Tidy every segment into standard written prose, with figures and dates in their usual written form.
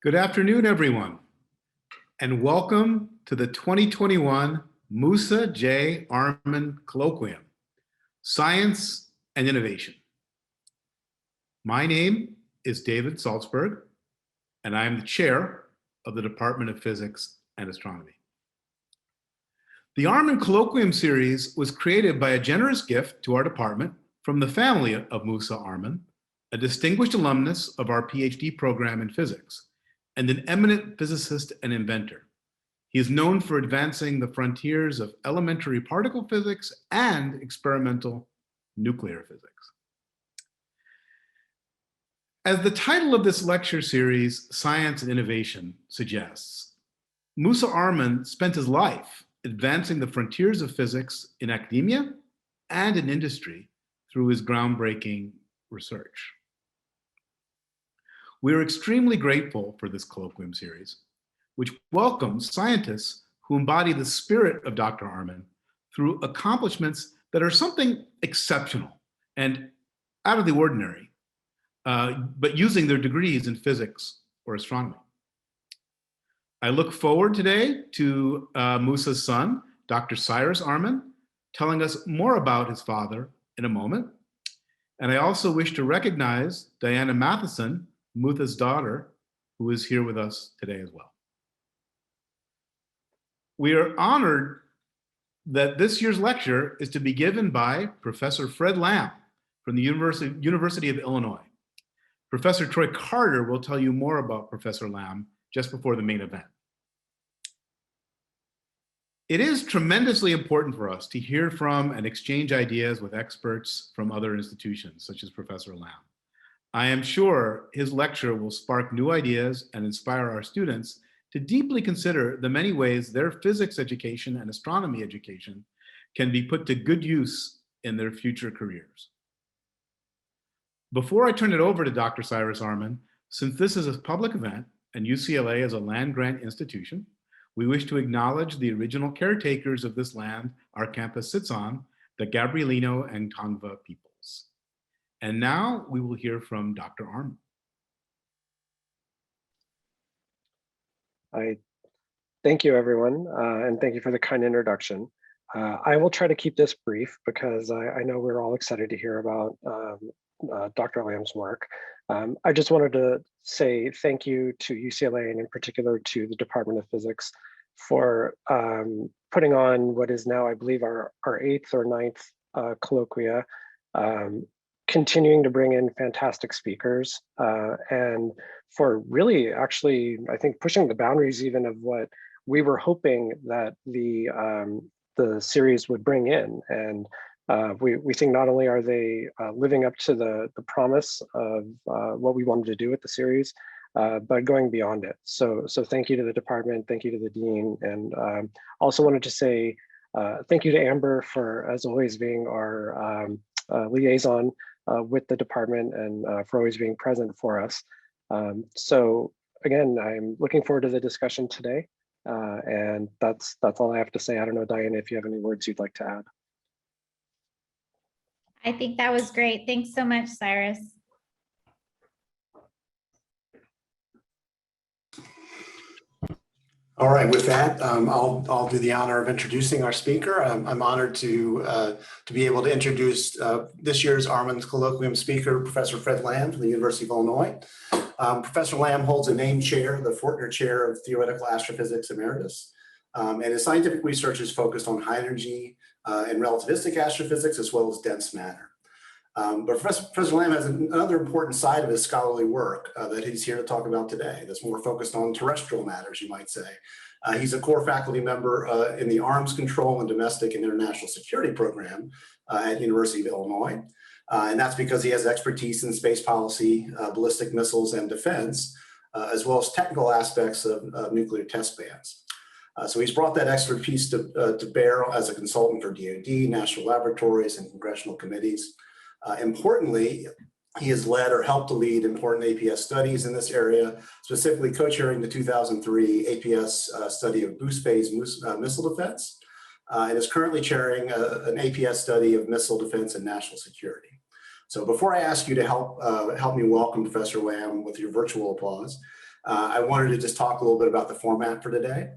Good afternoon, everyone, and welcome to the 2021 Moossa J. Arman Colloquium, Science and Innovation. My name is David Salzberg, and I am the chair of the Department of Physics and Astronomy. The Arman Colloquium series was created by a generous gift to our department from the family of Moossa Arman, a distinguished alumnus of our PhD program in physics, and an eminent physicist and inventor. He is known for advancing the frontiers of elementary particle physics and experimental nuclear physics. As the title of this lecture series, Science and Innovation, suggests, Moossa Arman spent his life advancing the frontiers of physics in academia and in industry through his groundbreaking research. We are extremely grateful for this colloquium series, which welcomes scientists who embody the spirit of Dr. Arman through accomplishments that are something exceptional and out of the ordinary, but using their degrees in physics or astronomy. I look forward today to Moussa's son, Dr. Cyrus Arman, telling us more about his father in a moment. And I also wish to recognize Diana Matheson, Moussa's daughter, who is here with us today as well. We are honored that this year's lecture is to be given by Professor Fred Lamb from the University of Illinois. Professor Troy Carter will tell you more about Professor Lamb just before the main event. It is tremendously important for us to hear from and exchange ideas with experts from other institutions, such as Professor Lamb. I am sure his lecture will spark new ideas and inspire our students to deeply consider the many ways their physics education and astronomy education can be put to good use in their future careers. Before I turn it over to Dr. Cyrus Arman, since this is a public event and UCLA is a land-grant institution, we wish to acknowledge the original caretakers of this land our campus sits on, the Gabrielino and Tongva peoples. And now we will hear from Dr. Arman. Thank you, everyone, and thank you for the kind introduction. I will try to keep this brief because I know we're all excited to hear about Dr. Lamb's work. I just wanted to say thank you to UCLA and in particular to the Department of Physics for putting on what is now, I believe, our 8th or 9th colloquia, continuing to bring in fantastic speakers and for really actually, I think, pushing the boundaries even of what we were hoping that the series would bring in. And we think not only are they living up to the promise of what we wanted to do with the series, but going beyond it. So thank you to the department, thank you to the dean, and also wanted to say thank you to Amber for, as always, being our liaison with the department and for always being present for us. So again, I'm looking forward to the discussion today, and that's all I have to say. I don't know, Diana, if you have any words you'd like to add. I think that was great. Thanks so much, Cyrus. All right, with that, I'll do the honor of introducing our speaker. I'm honored to be able to introduce this year's Arman Colloquium speaker, Professor Fred Lamb from the University of Illinois. Professor Lamb holds a named chair, the Fortner Chair of Theoretical Astrophysics Emeritus, and his scientific research is focused on high energy and relativistic astrophysics as well as dense matter. But Professor Lamb has another important side of his scholarly work that he's here to talk about today that's more focused on terrestrial matters, you might say. He's a core faculty member in the Arms Control and Domestic and International Security Program at University of Illinois. And that's because he has expertise in space policy, ballistic missiles and defense, as well as technical aspects of nuclear test bans. So he's brought that expertise to bear as a consultant for DoD, national laboratories, and congressional committees. Importantly, he has led or helped to lead important APS studies in this area, specifically co-chairing the 2003 APS study of boost phase missile defense, and is currently chairing an APS study of missile defense and national security. So before I ask you to help me welcome Professor Lamb with your virtual applause, I wanted to just talk a little bit about the format for today.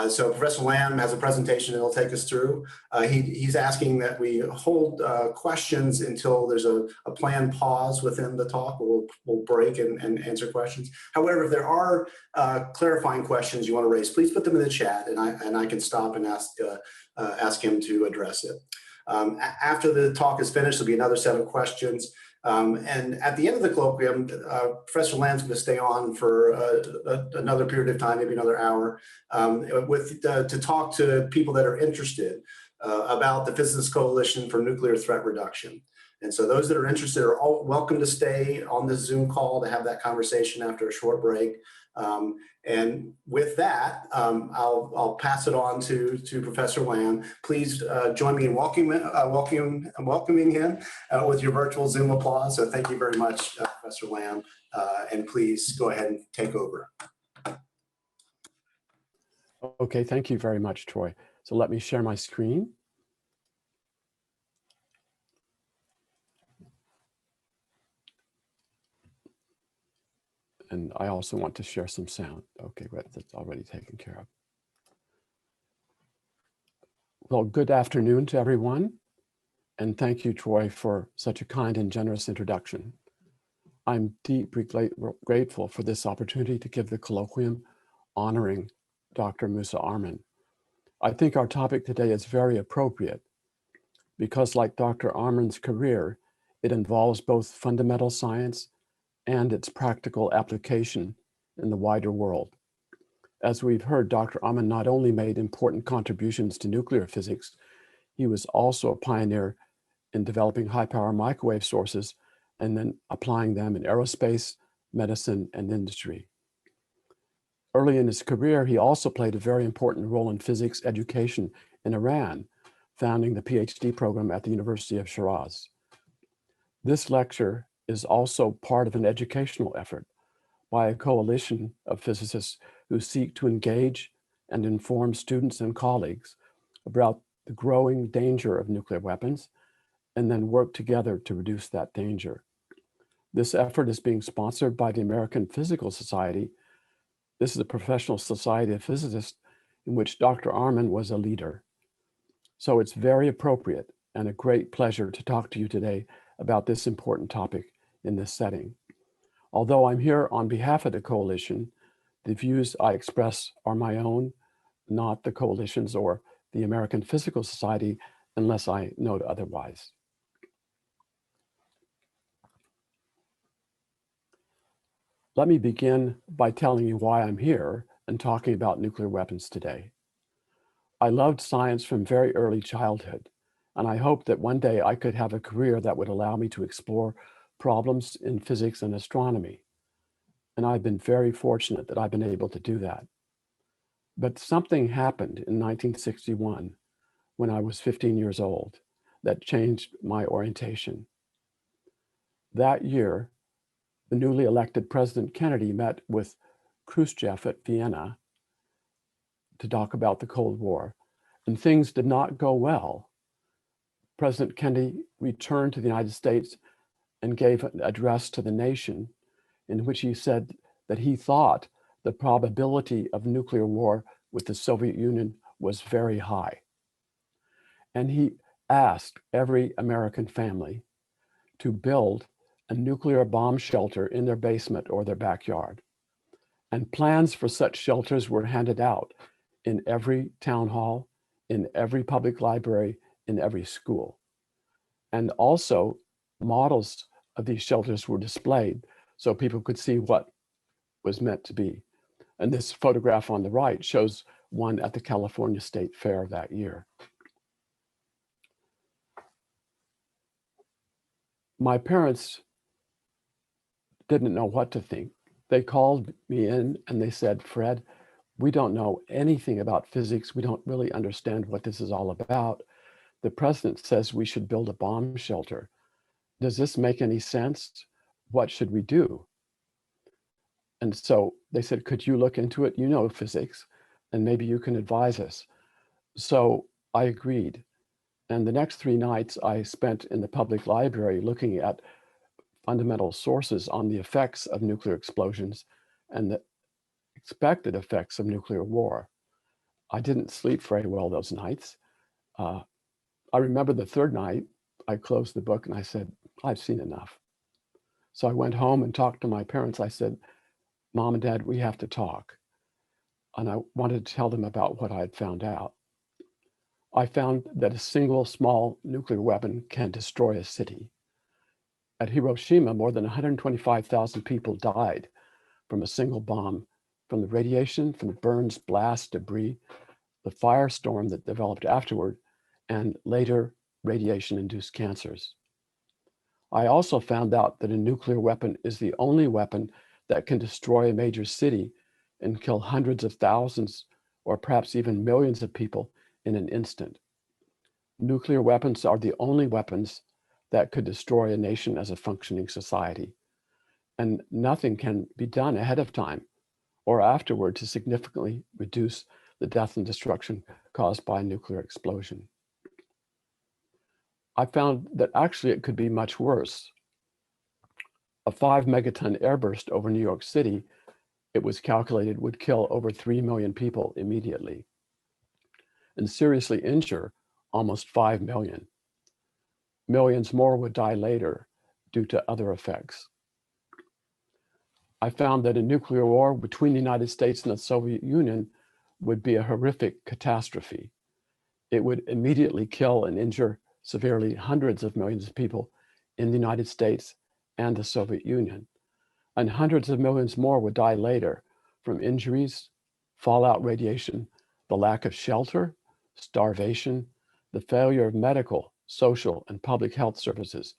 So Professor Lamb has a presentation that he'll take us through. He's asking that we hold questions until there's a planned pause within the talk. We'll break and answer questions. However, if there are clarifying questions you want to raise, please put them in the chat, and I can stop and ask him to address it. After the talk is finished, there'll be another set of questions. And at the end of the colloquium, Professor Lamb's going to stay on for another period of time, maybe another hour, to talk to people that are interested about the Physicists Coalition for Nuclear Threat Reduction. And so those that are interested are all welcome to stay on this Zoom call to have that conversation after a short break. And with that, I'll pass it on to Professor Lamb. Please join me in welcoming him with your virtual Zoom applause. So thank you very much, Professor Lamb, and please go ahead and take over. Okay, thank you very much, Troy. So let me share my screen. And I also want to share some sound. Okay, great, that's already taken care of. Well, good afternoon to everyone. And thank you, Troy, for such a kind and generous introduction. I'm deeply grateful for this opportunity to give the colloquium honoring Dr. Moossa Arman. I think our topic today is very appropriate because, like Dr. Arman's career, it involves both fundamental science and its practical application in the wider world. As we've heard, Dr. Arman not only made important contributions to nuclear physics, he was also a pioneer in developing high-power microwave sources and then applying them in aerospace, medicine, and industry. Early in his career, he also played a very important role in physics education in Iran, founding the PhD program at the University of Shiraz. This lecture is also part of an educational effort by a coalition of physicists who seek to engage and inform students and colleagues about the growing danger of nuclear weapons and then work together to reduce that danger. This effort is being sponsored by the American Physical Society. This is a professional society of physicists in which Dr. Arman was a leader. So it's very appropriate and a great pleasure to talk to you today about this important topic in this setting. Although I'm here on behalf of the coalition, the views I express are my own, not the coalition's or the American Physical Society, unless I note otherwise. Let me begin by telling you why I'm here and talking about nuclear weapons today. I loved science from very early childhood, and I hoped that one day I could have a career that would allow me to explore problems in physics and astronomy. And I've been very fortunate that I've been able to do that. But something happened in 1961 when I was 15 years old that changed my orientation. That year, the newly elected President Kennedy met with Khrushchev at Vienna to talk about the Cold War, and things did not go well. President Kennedy returned to the United States and gave an address to the nation in which he said that he thought the probability of nuclear war with the Soviet Union was very high. And he asked every American family to build a nuclear bomb shelter in their basement or their backyard. And plans for such shelters were handed out in every town hall, in every public library, in every school. And also models of these shelters were displayed so people could see what was meant to be. And this photograph on the right shows one at the California State Fair that year. My parents didn't know what to think. They called me in and they said, "Fred, we don't know anything about physics. We don't really understand what this is all about. The president says we should build a bomb shelter. Does this make any sense? What should we do?" And so they said, "Could you look into it? You know physics, and maybe you can advise us." So I agreed. And the next 3 nights I spent in the public library looking at fundamental sources on the effects of nuclear explosions and unexpected effects of nuclear war. I didn't sleep very well those nights. I remember the third night, I closed the book and I said, I've seen enough. So I went home and talked to my parents. I said, Mom and Dad, we have to talk. And I wanted to tell them about what I had found out. I found that a single small nuclear weapon can destroy a city. At Hiroshima, more than 125,000 people died from a single bomb, from the radiation, from the burns, blast, debris, the firestorm that developed afterward, and later radiation-induced cancers. I also found out that a nuclear weapon is the only weapon that can destroy a major city and kill hundreds of thousands or perhaps even millions of people in an instant. Nuclear weapons are the only weapons that could destroy a nation as a functioning society. And nothing can be done ahead of time or afterward to significantly reduce the death and destruction caused by a nuclear explosion. I found that actually it could be much worse. A 5 megaton airburst over New York City, it was calculated, would kill over 3 million people immediately and seriously injure almost 5 million. Millions more would die later due to other effects. I found that a nuclear war between the United States and the Soviet Union would be a horrific catastrophe. It would immediately kill and injure severely hundreds of millions of people in the United States and the Soviet Union. And hundreds of millions more would die later from injuries, fallout radiation, the lack of shelter, starvation, the failure of medical, social, and public health services,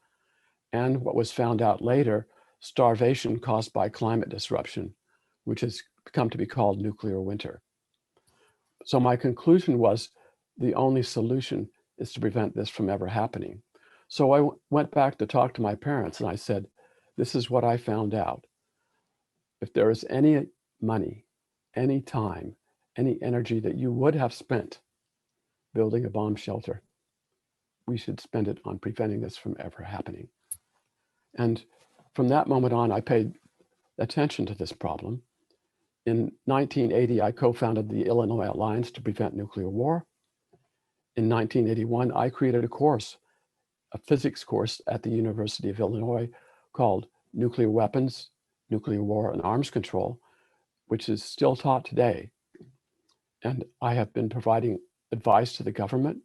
and what was found out later, starvation caused by climate disruption, which has come to be called nuclear winter. So my conclusion was the only solution is to prevent this from ever happening. So I went back to talk to my parents and I said, this is what I found out. If there is any money, any time, any energy that you would have spent building a bomb shelter, we should spend it on preventing this from ever happening. And from that moment on, I paid attention to this problem. In 1980, I co-founded the Illinois Alliance to Prevent Nuclear War. In 1981, I created a course, a physics course at the University of Illinois called Nuclear Weapons, Nuclear War, and Arms Control, which is still taught today. And I have been providing advice to the government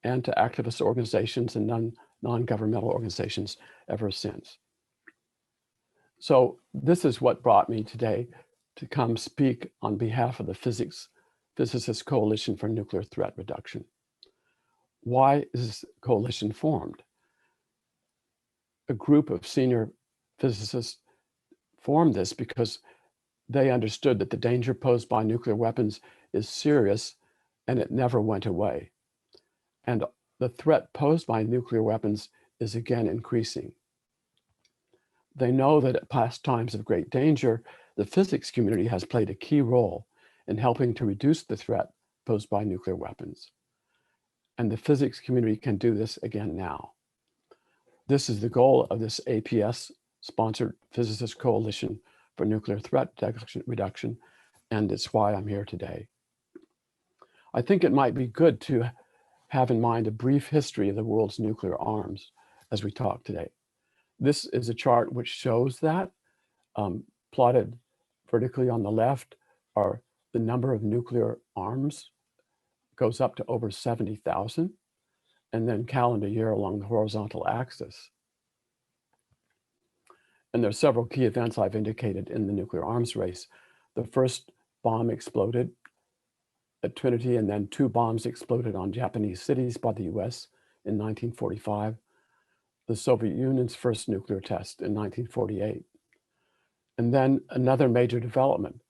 and to activist organizations and non-governmental organizations ever since. So this is what brought me today to come speak on behalf of the Physicists Coalition for Nuclear Threat Reduction. Why is this coalition formed? A group of senior physicists formed this because they understood that the danger posed by nuclear weapons is serious and it never went away. And the threat posed by nuclear weapons is again increasing. They know that at past times of great danger, the physics community has played a key role in helping to reduce the threat posed by nuclear weapons. And the physics community can do this again now. This is the goal of this APS-sponsored Physicists Coalition for Nuclear Threat Reduction, and it's why I'm here today. I think it might be good to have in mind a brief history of the world's nuclear arms as we talk today. This is a chart which shows that. Plotted vertically on the left are the number of nuclear arms, goes up to over 70,000, and then calendar year along the horizontal axis. And there are several key events I've indicated in the nuclear arms race. The first bomb exploded at Trinity, and then 2 bombs exploded on Japanese cities by the US in 1945. The Soviet Union's first nuclear test in 1948. And then another major development,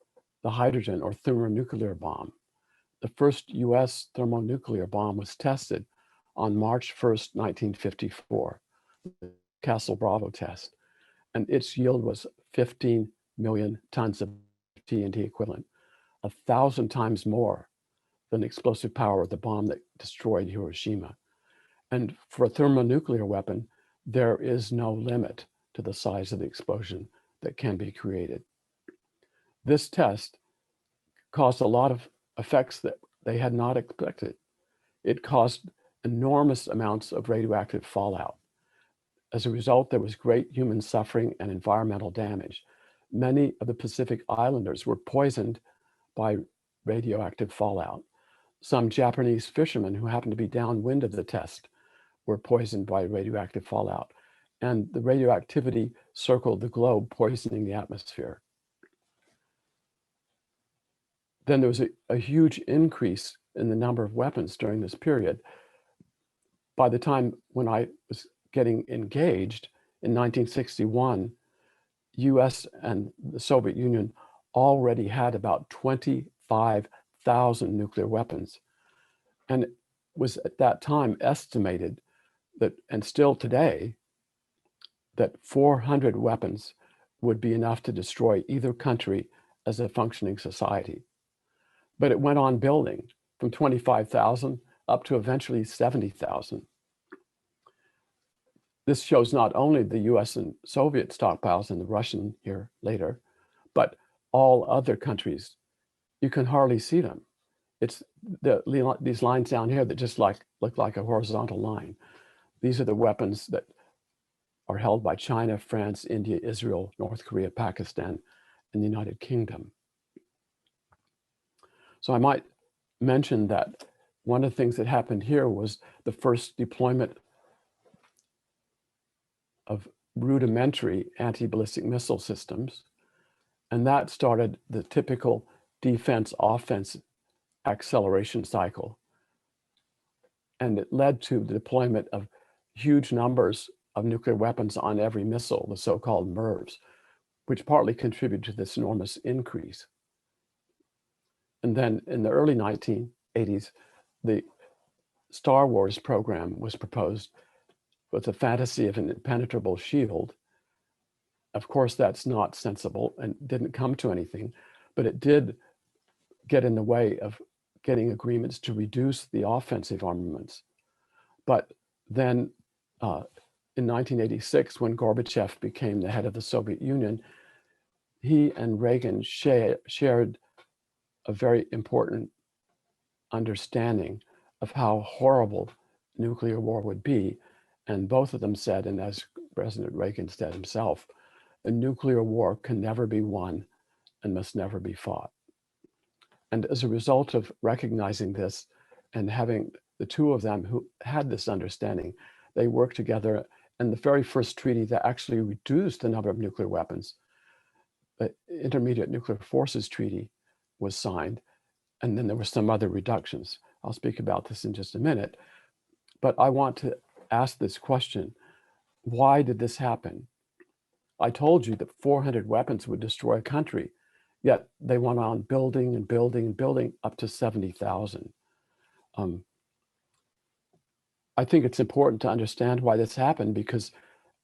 the hydrogen or thermonuclear bomb. The first US thermonuclear bomb was tested on March 1st, 1954, the Castle Bravo test. And its yield was 15 million tons of TNT equivalent, 1,000 times more than the explosive power of the bomb that destroyed Hiroshima. And for a thermonuclear weapon, there is no limit to the size of the explosion that can be created. This test caused a lot of effects that they had not expected. It caused enormous amounts of radioactive fallout. As a result, there was great human suffering and environmental damage. Many of the Pacific Islanders were poisoned by radioactive fallout. Some Japanese fishermen who happened to be downwind of the test were poisoned by radioactive fallout. And the radioactivity circled the globe, poisoning the atmosphere. Then there was a huge increase in the number of weapons during this period. By the time when I was getting engaged in 1961, US and the Soviet Union already had about 25,000 nuclear weapons. And it was at that time estimated that, and still today, that 400 weapons would be enough to destroy either country as a functioning society. But it went on building from 25,000 up to eventually 70,000. This shows not only the US and Soviet stockpiles and the Russian here later, but all other countries. You can hardly see them. It's these lines down here that just look like a horizontal line. These are the weapons that are held by China, France, India, Israel, North Korea, Pakistan, and the United Kingdom. So I might mention that one of the things that happened here was the first deployment of rudimentary anti-ballistic missile systems. And that started the typical defense-offense acceleration cycle. And it led to the deployment of huge numbers of nuclear weapons on every missile, the so-called MIRVs, which partly contributed to this enormous increase. And then in the early 1980s, the Star Wars program was proposed with the fantasy of an impenetrable shield. Of course, that's not sensible and didn't come to anything, but it did get in the way of getting agreements to reduce the offensive armaments. But then in 1986, when Gorbachev became the head of the Soviet Union, he and Reagan shared a very important understanding of how horrible nuclear war would be. And both of them said, and as President Reagan said himself, a nuclear war can never be won and must never be fought. And as a result of recognizing this and having the two of them who had this understanding, they worked together. And the very first treaty that actually reduced the number of nuclear weapons, the Intermediate Nuclear Forces Treaty, was signed. And then there were some other reductions. I'll speak about this in just a minute. But I want to ask this question: why did this happen? I told you that 400 weapons would destroy a country, yet they went on building and building and building up to 70,000. I think it's important to understand why this happened, because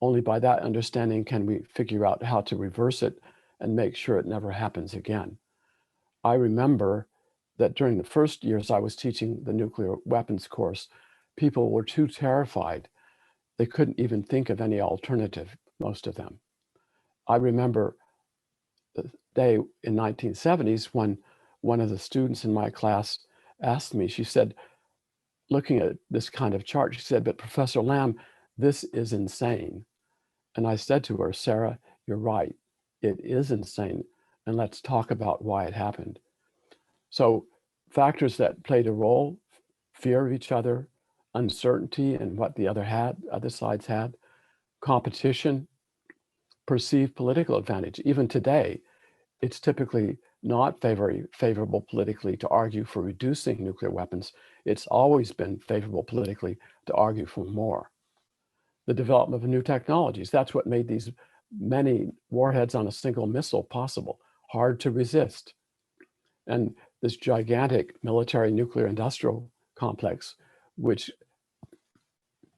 only by that understanding can we figure out how to reverse it and make sure it never happens again. I remember that during the first years I was teaching the nuclear weapons course, people were too terrified. They couldn't even think of any alternative, most of them. I remember the day in 1970s when one of the students in my class asked me, she said, looking at this kind of chart, she said, "But Professor Lamb, this is insane." And I said to her, "Sarah, you're right. It is insane. And let's talk about why it happened." So factors that played a role: fear of each other, uncertainty in what the other sides had, competition, perceived political advantage. Even today, it's typically not very favorable politically to argue for reducing nuclear weapons. It's always been favorable politically to argue for more. The development of new technologies, that's what made these many warheads on a single missile possible, hard to resist. And this gigantic military nuclear industrial complex, which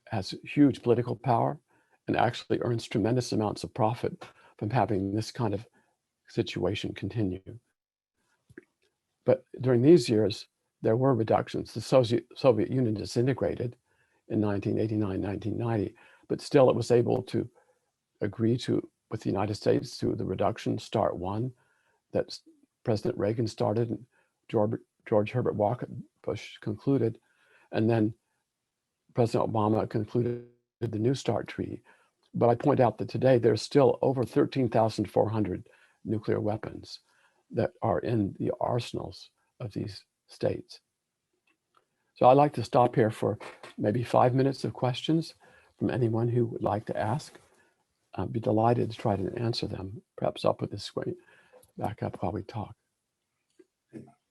has huge political power and actually earns tremendous amounts of profit from having this kind of situation continue. But during these years, there were reductions. The Soviet Union disintegrated in 1989, 1990, but still it was able to agree with the United States to the reduction, START 1, that President Reagan started George Herbert Walker Bush concluded, and then President Obama concluded the New START treaty. But I point out that today there's still over 13,400 nuclear weapons that are in the arsenals of these states. So I'd like to stop here for maybe 5 minutes of questions from anyone who would like to ask. I'd be delighted to try to answer them. Perhaps I'll put this screen back up while we talk.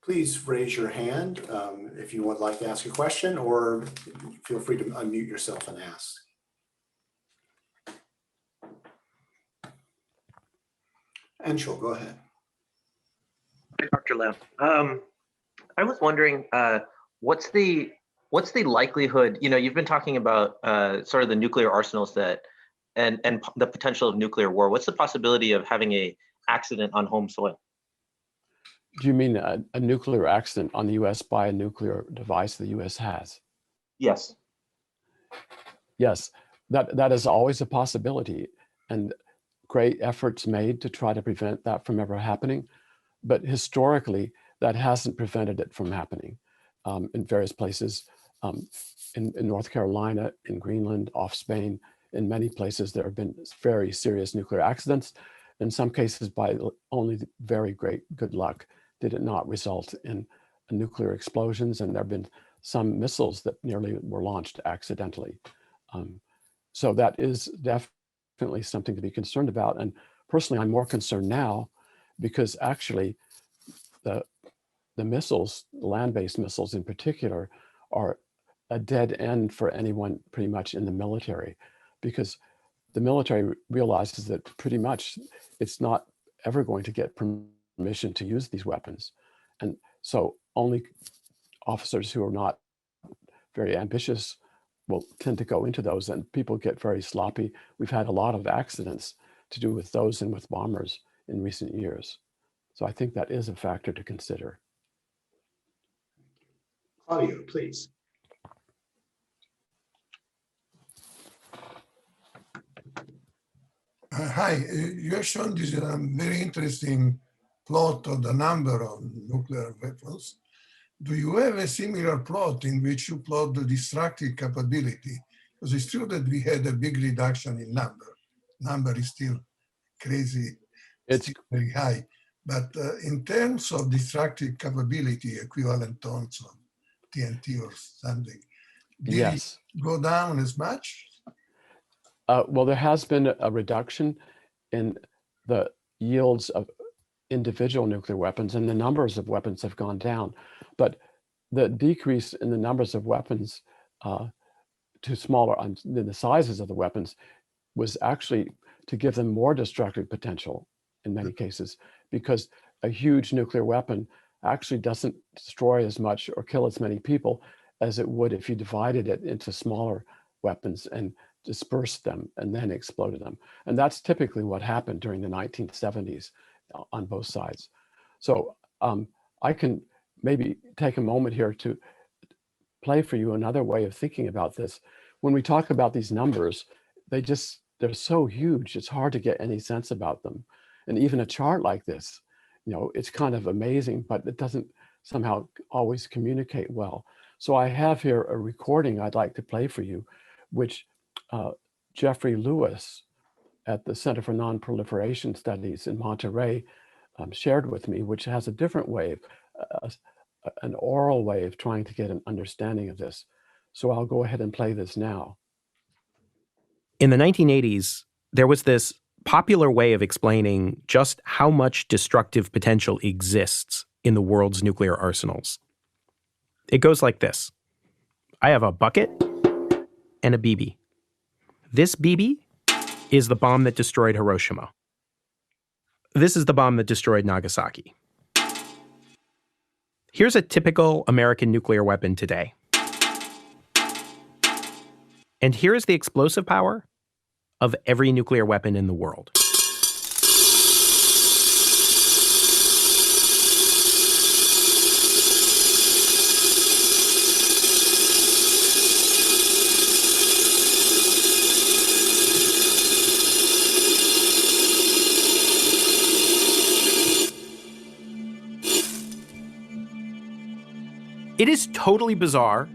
Please raise your hand if you would like to ask a question, or feel free to unmute yourself and ask. Anshul, go ahead. Hi, Dr. Lamb. I was wondering, what's the likelihood? You know, you've been talking about sort of the nuclear arsenals that and the potential of nuclear war. What's the possibility of having a accident on home soil? Do you mean a nuclear accident on the U.S. by a nuclear device the U.S. has? Yes. Yes, that is always a possibility, and great efforts made to try to prevent that from ever happening. But historically, that hasn't prevented it from happening in various places. In North Carolina, in Greenland, off Spain, in many places, there have been very serious nuclear accidents. In some cases, by only very good luck, did it not result in nuclear explosions. And there have been some missiles that nearly were launched accidentally. So that is definitely something to be concerned about. And personally, I'm more concerned now because actually the missiles, land-based missiles in particular, are a dead end for anyone pretty much in the military, because the military realizes that pretty much it's not ever going to get permission to use these weapons. And so only officers who are not very ambitious will tend to go into those, and people get very sloppy. We've had a lot of accidents to do with those and with bombers in recent years. So I think that is a factor to consider. Claudio, please. Hi, you have shown this very interesting plot of the number of nuclear weapons. Do you have a similar plot in which you plot the destructive capability? Because it's true that we had a big reduction in number. Number is still crazy, It's still very high. But in terms of destructive capability, equivalent tons of TNT or something, did yes. it go down as much? Well, there has been a reduction in the yields of individual nuclear weapons, and the numbers of weapons have gone down. But the decrease in the numbers of weapons to smaller, the sizes of the weapons, was actually to give them more destructive potential in many cases, because a huge nuclear weapon actually doesn't destroy as much or kill as many people as it would if you divided it into smaller weapons and dispersed them and then exploded them. And that's typically what happened during the 1970s on both sides. So I can maybe take a moment here to play for you another way of thinking about this. When we talk about these numbers, they're so huge, it's hard to get any sense about them. And even a chart like this, you know, it's kind of amazing, but it doesn't somehow always communicate well. So I have here a recording I'd like to play for you, which Jeffrey Lewis at the Center for Non-Proliferation Studies in Monterey shared with me, which has a different way, an oral way of trying to get an understanding of this. So I'll go ahead and play this now. In the 1980s, there was this popular way of explaining just how much destructive potential exists in the world's nuclear arsenals. It goes like this. I have a bucket and a BB. This BB is the bomb that destroyed Hiroshima. This is the bomb that destroyed Nagasaki. Here's a typical American nuclear weapon today. And here's the explosive power of every nuclear weapon in the world. It is totally bizarre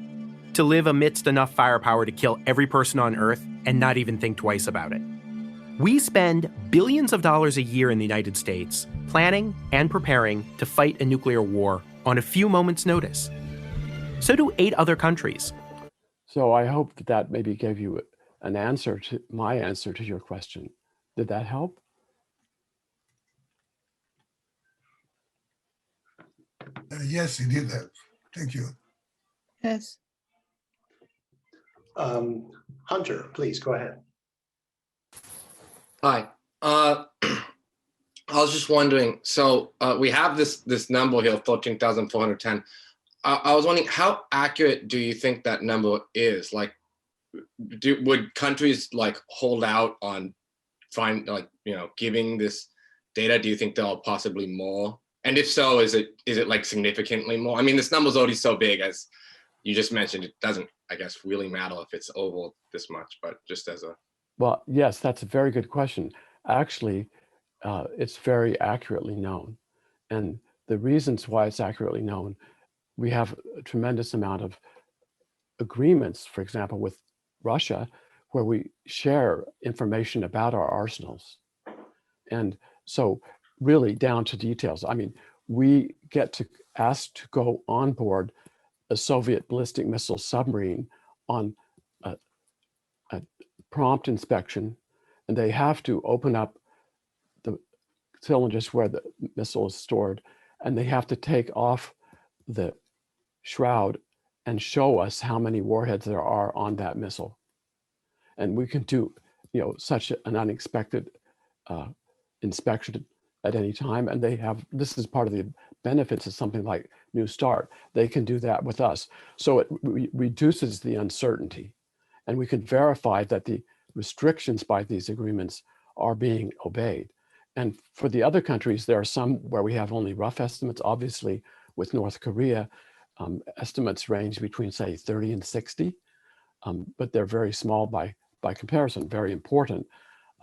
to live amidst enough firepower to kill every person on Earth and not even think twice about it. We spend billions of dollars a year in the United States planning and preparing to fight a nuclear war on a few moments' notice. So do 8 other countries. So I hope that maybe gave you an answer to my answer to your question. Did that help? Yes, it did help. Thank you. Yes. Hunter, please go ahead. Hi. I was just wondering, so we have this number here, 14,410. I was wondering, how accurate do you think that number is? Like, would countries like hold out on giving this data? Do you think there are possibly more? And if so, is it like significantly more? I mean, this number's already so big, as you just mentioned. It doesn't, I guess, really matter if it's over this much, but just as a... Well, yes, that's a very good question. Actually, it's very accurately known. And the reasons why it's accurately known, we have a tremendous amount of agreements, for example, with Russia, where we share information about our arsenals. And so really down to details. I mean, we get to ask to go on board a Soviet ballistic missile submarine on a prompt inspection, and they have to open up the cylinders where the missile is stored, and they have to take off the shroud and show us how many warheads there are on that missile. And we can do, such an unexpected inspection at any time. And this is part of the benefits of something like New START. They can do that with us. So it reduces the uncertainty, and we can verify that the restrictions by these agreements are being obeyed. And for the other countries, there are some where we have only rough estimates. Obviously, with North Korea, estimates range between, say, 30 and 60, but they're very small by comparison, very important.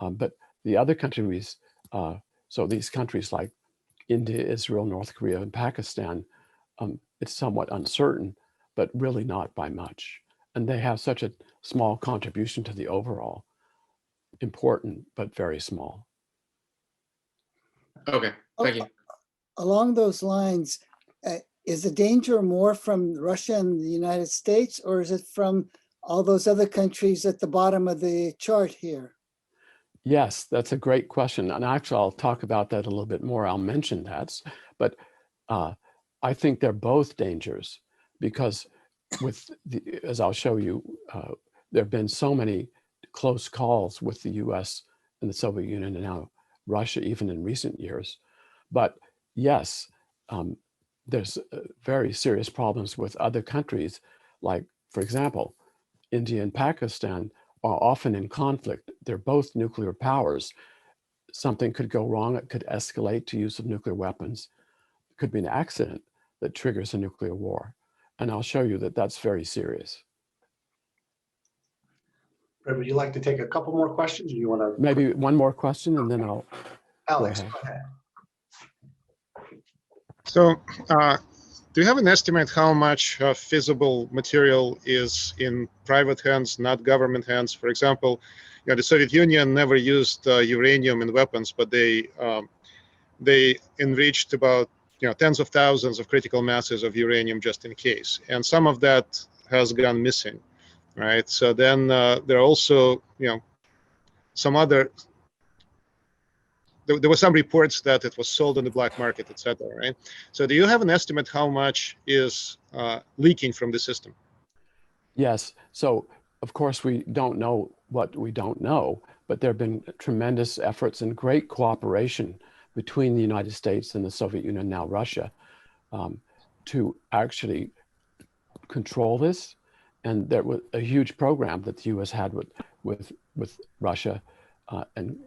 But the other countries, so these countries like India, Israel, North Korea, and Pakistan, it's somewhat uncertain, but really not by much. And they have such a small contribution to the overall. Important, but very small. Okay, thank you. Along those lines, is the danger more from Russia and the United States, or is it from all those other countries at the bottom of the chart here? Yes, that's a great question. And actually, I'll talk about that a little bit more. I'll mention that. But I think they're both dangers, because as I'll show you, there have been so many close calls with the US and the Soviet Union, and now Russia, even in recent years. But yes, there's very serious problems with other countries, like, for example, India and Pakistan are often in conflict. They're both nuclear powers. Something could go wrong. It could escalate to use of nuclear weapons. It could be an accident that triggers a nuclear war. And I'll show you that that's very serious. Fred, would you like to take a couple more questions, or you want to? Maybe one more question, and then I'll... Alex, go ahead. So, do you have an estimate how much feasible material is in private hands, not government hands? For example, the Soviet Union never used uranium in weapons, but they enriched about tens of thousands of critical masses of uranium just in case, and some of that has gone missing, right? So then there are also some other. There were some reports that it was sold on the black market, etc. Right? So do you have an estimate how much is leaking from the system? Yes. So, of course, we don't know what we don't know, but there have been tremendous efforts and great cooperation between the United States and the Soviet Union, now Russia, to actually control this. And there was a huge program that the US had with Russia, and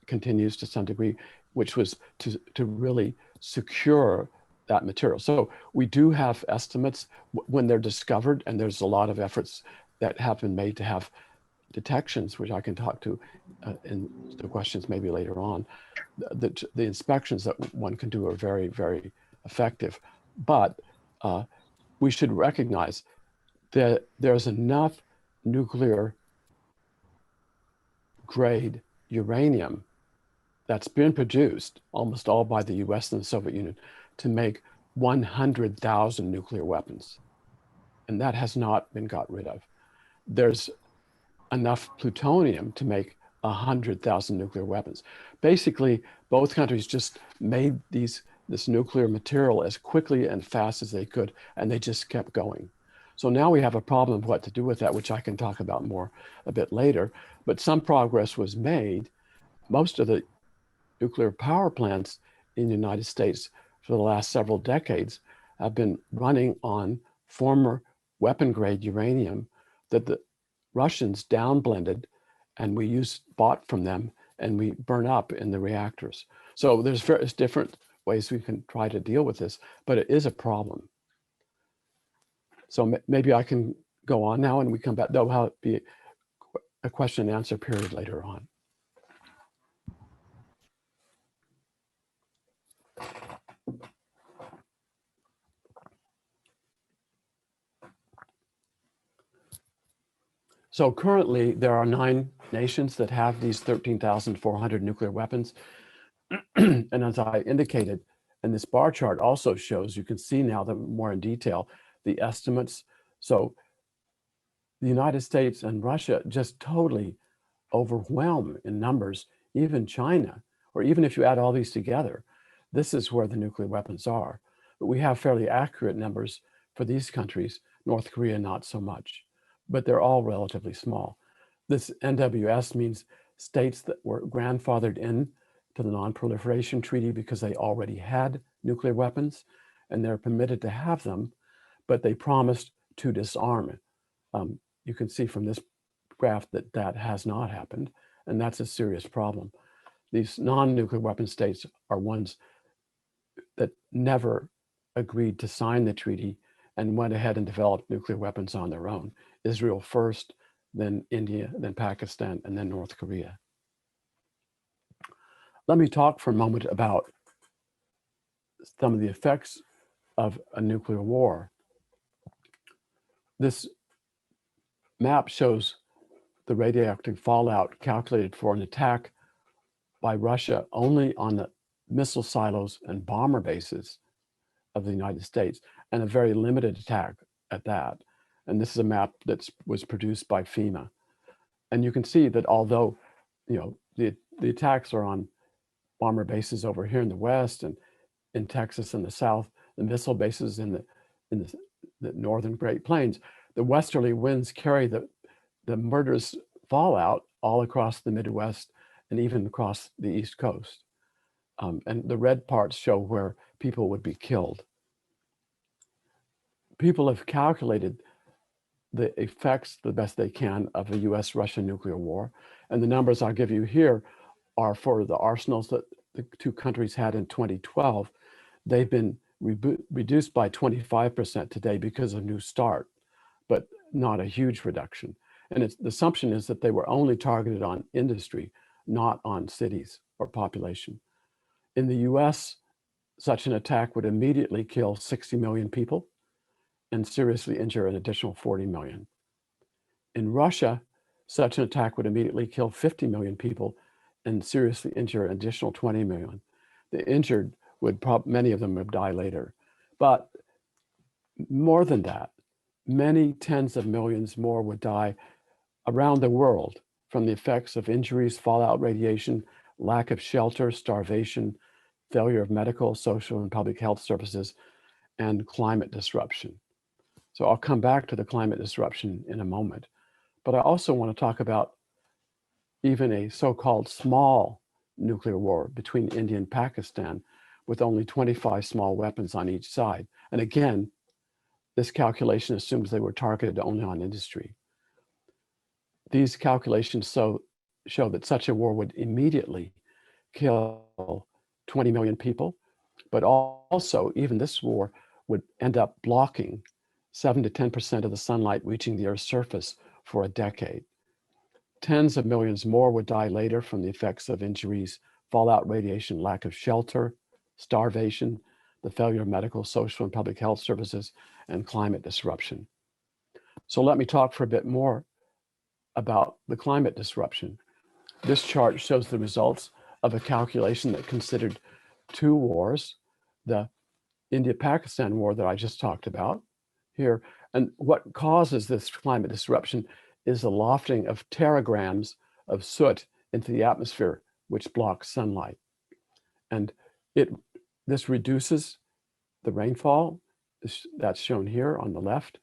continues to some degree, which was to really secure that material. So we do have estimates when they're discovered, and there's a lot of efforts that have been made to have detections, which I can talk to in the questions maybe later on. The inspections that one can do are very, very effective. But we should recognize that there's enough nuclear grade uranium that's been produced almost all by the US and the Soviet Union to make 100,000 nuclear weapons. And that has not been got rid of. There's enough plutonium to make 100,000 nuclear weapons. Basically, both countries just made this nuclear material as quickly and fast as they could, and they just kept going. So now we have a problem of what to do with that, which I can talk about more a bit later. But some progress was made. Most of the nuclear power plants in the United States for the last several decades have been running on former weapon grade uranium that the Russians downblended, and we bought from them, and we burn up in the reactors. So there's various different ways we can try to deal with this, but it is a problem. So maybe I can go on now, and we come back. There'll be a question and answer period later on. So currently, there are 9 nations that have these 13,400 nuclear weapons. And as I indicated, and this bar chart also shows, you can see now that more in detail, the estimates. So the United States and Russia just totally overwhelm in numbers, even China, or even if you add all these together, this is where the nuclear weapons are. But we have fairly accurate numbers for these countries, North Korea, not so much, but they're all relatively small. This NWS means states that were grandfathered in to the Non-Proliferation Treaty because they already had nuclear weapons and they're permitted to have them, but they promised to disarm it. You can see from this graph that that has not happened, and that's a serious problem. These non-nuclear weapon states are ones that never agreed to sign the treaty and went ahead and developed nuclear weapons on their own. Israel first, then India, then Pakistan, and then North Korea. Let me talk for a moment about some of the effects of a nuclear war. This map shows the radioactive fallout calculated for an attack by Russia only on the missile silos and bomber bases of the United States, and a very limited attack at that. And this is a map that was produced by FEMA. And you can see that although the attacks are on bomber bases over here in the West and in Texas and the South, the missile bases in the northern Great Plains, the westerly winds carry the murderous fallout all across the Midwest and even across the East Coast. And the red parts show where people would be killed. People have calculated the effects the best they can of a US-Russia nuclear war. And the numbers I'll give you here are for the arsenals that the two countries had in 2012. They've been reduced by 25% today because of New START, but not a huge reduction. And the assumption is that they were only targeted on industry, not on cities or population. In the US, such an attack would immediately kill 60 million people and seriously injure an additional 40 million. In Russia, such an attack would immediately kill 50 million people and seriously injure an additional 20 million. The injured many of them would die later. But more than that, many tens of millions more would die around the world from the effects of injuries, fallout radiation, lack of shelter, starvation, failure of medical, social, and public health services, and climate disruption. So I'll come back to the climate disruption in a moment. But I also want to talk about even a so-called small nuclear war between India and Pakistan with only 25 small weapons on each side. And again, this calculation assumes they were targeted only on industry. These calculations show that such a war would immediately kill 20 million people, but also even this war would end up blocking 7 to 10% of the sunlight reaching the Earth's surface for a decade. Tens of millions more would die later from the effects of injuries, fallout radiation, lack of shelter, starvation, the failure of medical, social, and public health services, and climate disruption. So let me talk for a bit more about the climate disruption. This chart shows the results of a calculation that considered two wars, the India-Pakistan war that I just talked about here. And what causes this climate disruption is the lofting of teragrams of soot into the atmosphere, which blocks sunlight. And this reduces the rainfall, that's shown here on the left.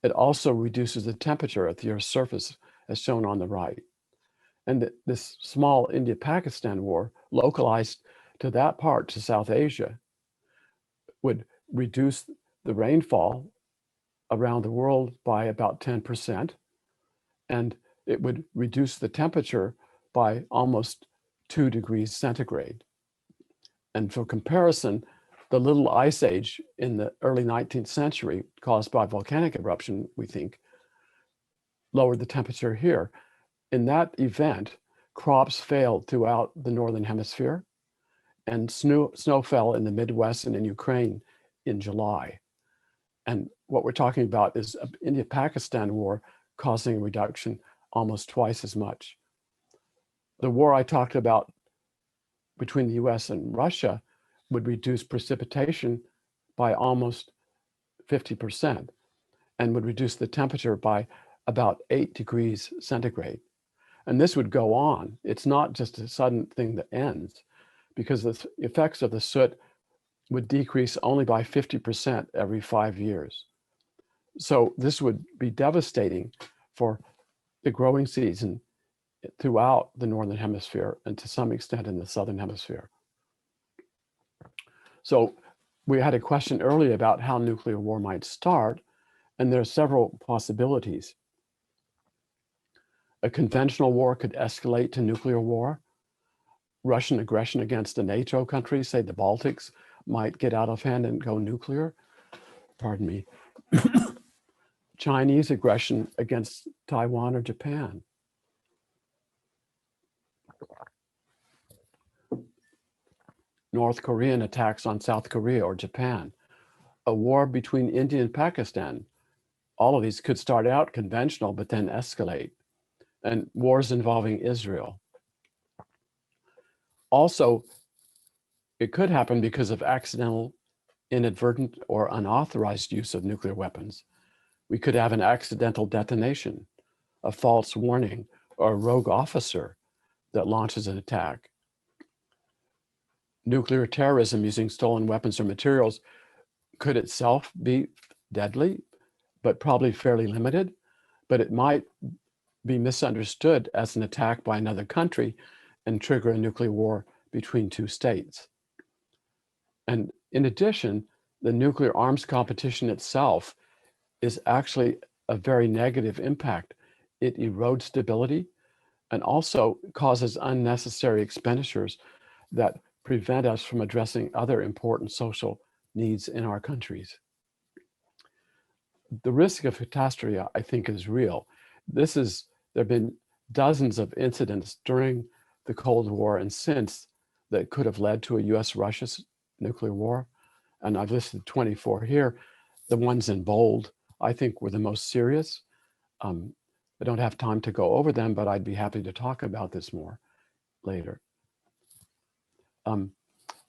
It also reduces the temperature at the Earth's surface, as shown on the right. And this small India-Pakistan war, localized to that part, to South Asia, would reduce the rainfall around the world by about 10%, and it would reduce the temperature by almost 2 degrees centigrade. And for comparison, the little ice age in the early 19th century, caused by volcanic eruption, we think, lowered the temperature here. In that event, crops failed throughout the Northern Hemisphere, and snow fell in the Midwest and in Ukraine in July. And what we're talking about is an India-Pakistan war causing a reduction almost twice as much. The war I talked about between the US and Russia would reduce precipitation by almost 50% and would reduce the temperature by about 8 degrees centigrade. And this would go on. It's not just a sudden thing that ends, because the effects of the soot would decrease only by 50% every 5 years. So this would be devastating for the growing season throughout the Northern Hemisphere and to some extent in the Southern Hemisphere. So we had a question earlier about how nuclear war might start, and there are several possibilities. A conventional war could escalate to nuclear war. Russian aggression against the NATO countries, say the Baltics, might get out of hand and go nuclear. Pardon me. Chinese aggression against Taiwan or Japan. North Korean attacks on South Korea or Japan. A war between India and Pakistan. All of these could start out conventional, but then escalate. And wars involving Israel. Also, it could happen because of accidental, inadvertent, or unauthorized use of nuclear weapons. We could have an accidental detonation, a false warning, or a rogue officer that launches an attack. Nuclear terrorism using stolen weapons or materials could itself be deadly, but probably fairly limited, but it might be misunderstood as an attack by another country and trigger a nuclear war between two states. And in addition, the nuclear arms competition itself is actually a very negative impact. It erodes stability and also causes unnecessary expenditures that prevent us from addressing other important social needs in our countries. The risk of catastrophe, I think, is real. There have been dozens of incidents during the Cold War and since that could have led to a US-Russia nuclear war. And I've listed 24 here. The ones in bold, I think, were the most serious. I don't have time to go over them, but I'd be happy to talk about this more later.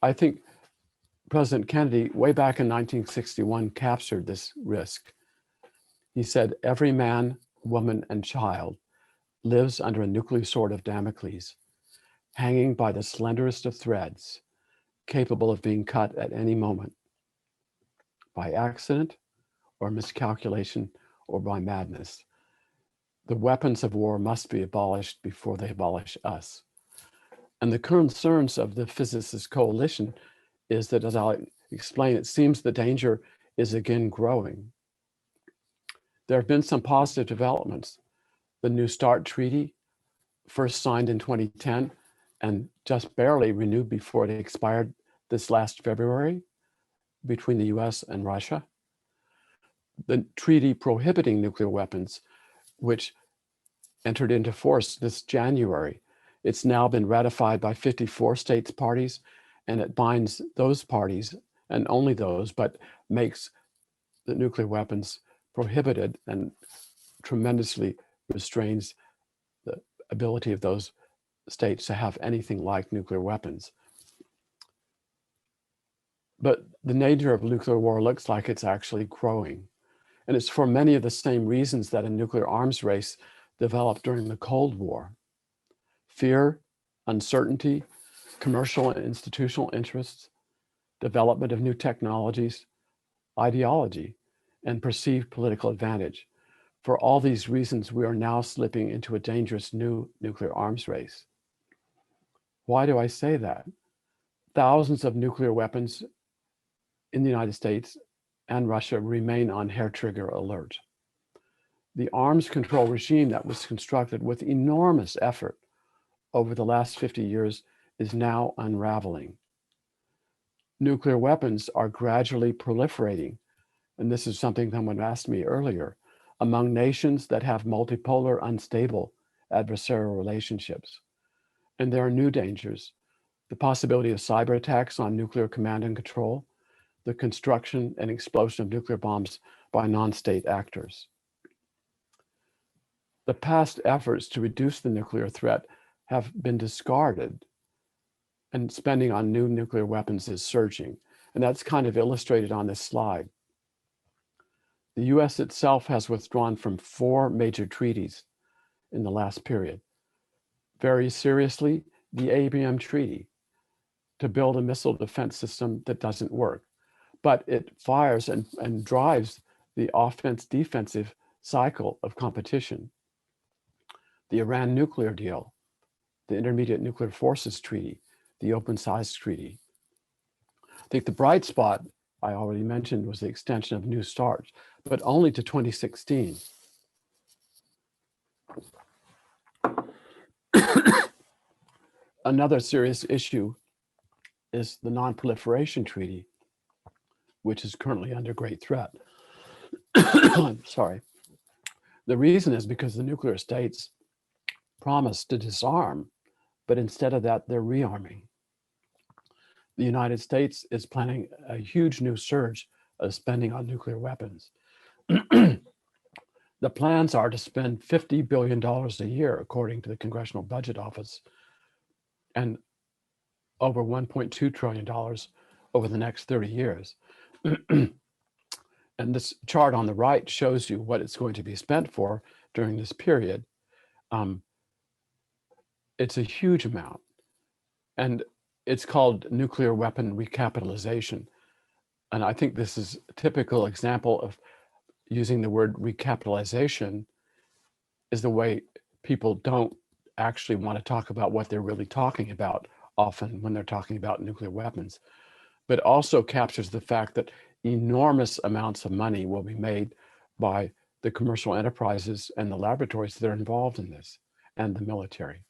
I think President Kennedy, way back in 1961, captured this risk. He said, "Every man, woman, and child lives under a nuclear sword of Damocles, hanging by the slenderest of threads, capable of being cut at any moment, by accident or miscalculation or by madness. The weapons of war must be abolished before they abolish us." And the concerns of the Physicists Coalition is that, as I'll explain, it seems the danger is again growing. There have been some positive developments. The New START Treaty, first signed in 2010 and just barely renewed before it expired this last February between the US and Russia. The treaty prohibiting nuclear weapons, which entered into force this January. It's now been ratified by 54 states parties, and it binds those parties and only those, but makes the nuclear weapons prohibited and tremendously restrains the ability of those states to have anything like nuclear weapons. But the nature of nuclear war looks like it's actually growing. And it's for many of the same reasons that a nuclear arms race developed during the Cold War. Fear, uncertainty, commercial and institutional interests, development of new technologies, ideology, and perceived political advantage. For all these reasons, we are now slipping into a dangerous new nuclear arms race. Why do I say that? Thousands of nuclear weapons in the United States and Russia remain on hair trigger alert. The arms control regime that was constructed with enormous effort over the last 50 years is now unraveling. Nuclear weapons are gradually proliferating, and this is something someone asked me earlier, among nations that have multipolar, unstable adversarial relationships. And there are new dangers: the possibility of cyber attacks on nuclear command and control, the construction and explosion of nuclear bombs by non-state actors. The past efforts to reduce the nuclear threat have been discarded, and spending on new nuclear weapons is surging. And that's kind of illustrated on this slide. The US itself has withdrawn from 4 major treaties in the last period. Very seriously, the ABM Treaty, to build a missile defense system that doesn't work, but it fires and drives the offense-defensive cycle of competition. The Iran nuclear deal, the Intermediate Nuclear Forces Treaty, the Open Science Treaty. I think the bright spot I already mentioned was the extension of New START, but only to 2016. Another serious issue is the Non-Proliferation Treaty, which is currently under great threat. Sorry. The reason is because the nuclear states promised to disarm, but instead of that, they're rearming. The United States is planning a huge new surge of spending on nuclear weapons. The plans are to spend $50 billion a year, according to the Congressional Budget Office, and over $1.2 trillion over the next 30 years. And this chart on the right shows you what it's going to be spent for during this period. It's a huge amount. And it's called nuclear weapon recapitalization. And I think this is a typical example of using the word recapitalization is the way people don't actually want to talk about what they're really talking about often when they're talking about nuclear weapons, but also captures the fact that enormous amounts of money will be made by the commercial enterprises and the laboratories that are involved in this, and the military.